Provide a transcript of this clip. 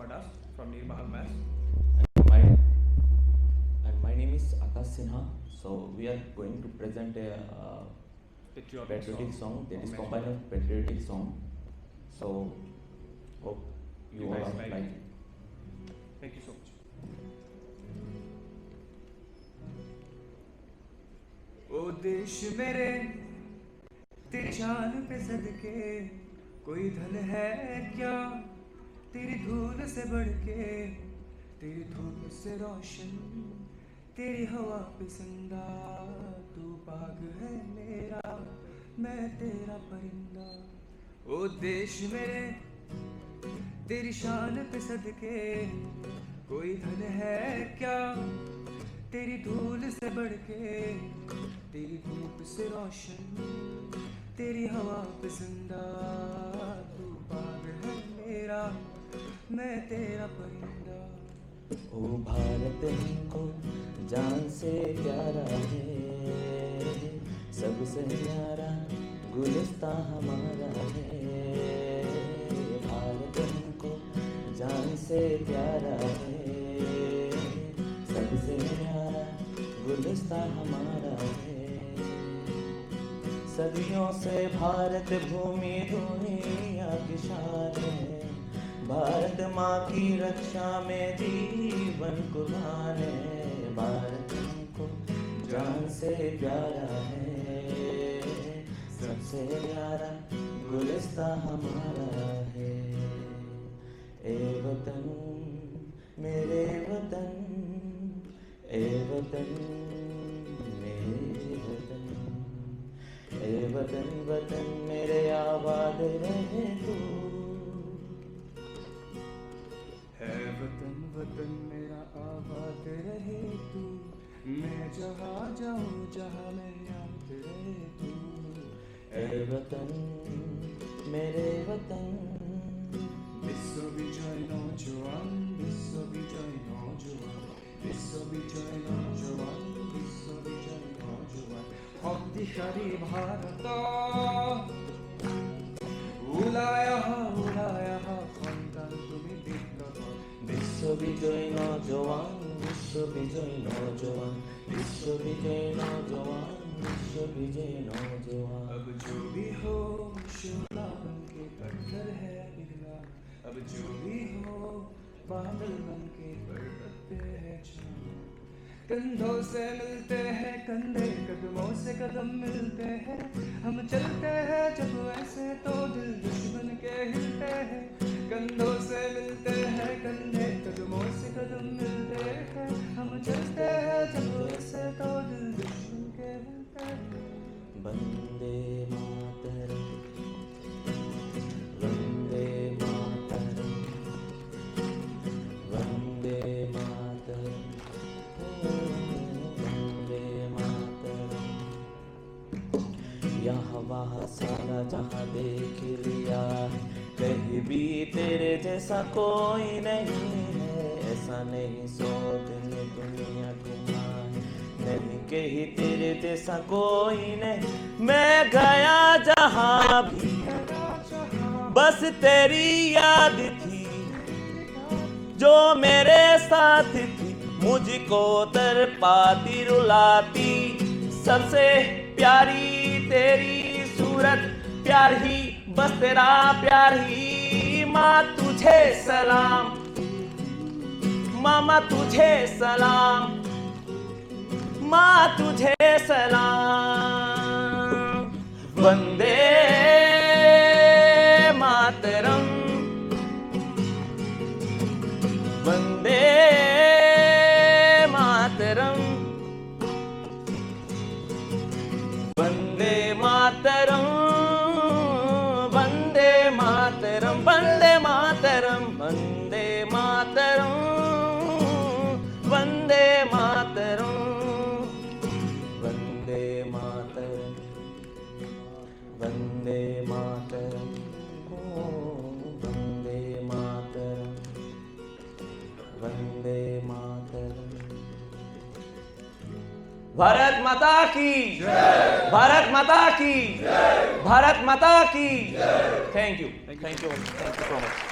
Madas from Neer Mahal Mass. My, and my name is Akash Sinha. So we are going to present a patriotic song that is combined of patriotic song. So hope you all guys like. Thank you so much. ओ देश मेरे तेरी शान पे सदके कोई धन है क्या तेरी धूल से बढ़ के तेरी धूप से रोशन तेरी हवा पे जिंदा तू बाग है मेरा मैं तेरा परिंदा ओ देश मेरे तेरी शान पे सदके कोई धन है क्या तेरी धूल से बढ़ के तेरी धूप से रोशन तेरी हवा पे जिंदा तू बाग है मेरा मैं तेरा परिंदा। ओ भारत हमको जान से प्यारा है, सबसे न्यारा गुलिस्तां हमारा है। भारत हमको जान से प्यारा है, सबसे न्यारा गुलिस्तां हमारा है। सदियों से भारत भूमि दुनिया की शान है, भारत माँ की रक्षा में जीवन कुर्बान है। भारत हमको जान से प्यारा है, सबसे प्यारा गुलिस्तां हमारा है। ए वतन मेरे वतन, ए वतन मेरे वतन, ए वतन वतन मेरे आबाद रहे तू। है वतन वतन मेरा आबाद रहे तू, मैं जहाँ जाऊँ जहाँ मैं याद रहे तू। ए वतन मेरे वतन, विश्व विजय नौजवान, विश्व विजय नौजवान, विश्व विजय नौजवान, विश्व विजय नौजवान। शक्तिशाली भारत उलाया विश्व विजय नौजवान, विश्व विजय नौजवान, विश्व विजय नौजवान, विश्व विजय नौजवान। अब जो भी हो शिमला बन के पत्थर है पिघला, अब जो भी हो बादल बन के पर्वत पे है छाया। कंधों से मिलते हैं कंधे, कदमों से कदम मिलते हैं, हम चलते हैं जब ऐसे तो दिल दुश्मन के हिलते हैं। कंधों से मिलते हैं कंधे, कदमों से कदम मिलते हैं, हम चलते हैं जब ऐसे तो दिल दुश्मन के हिलते हैं। वंदे मातरम, वंदे मातरम, वंदे मातरम, वंदे मातरम। यहाँ वहाँ सारा जहाँ देख लिया है, कहीं भी तेरे जैसा कोई नहीं है। ऐसा नहीं सो दिन दुनिया घुमा है, नहीं कहीं तेरे जैसा कोई नहीं। मैं गया जहाँ भी बस तेरी याद थी, जो मेरे साथ थी मुझको तड़पाती रुलाती। सबसे प्यारी तेरी सूरत, प्यार ही बस तेरा प्यार ही। माँ तुझे सलाम, मामा तुझे सलाम, माँ तुझे सलाम। वंदे मातरम, वंदे मातरम, वंदे मातरम, वंदे मातरम, वंदे मातरम, वंदे मातरम, वंदे मातरम, वंदे मातरम, वंदे मातरम, वंदे मातरम, वंदे मातरम। भारत माता की जय, भारत माता की जय, भारत माता की जय। Thank you so much.